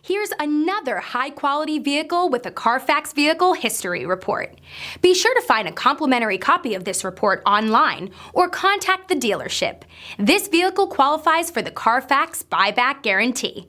Here's another high-quality vehicle with a CARFAX Vehicle History Report. Be sure to find a complimentary copy of this report online or contact the dealership. This vehicle qualifies for the CARFAX Buyback Guarantee.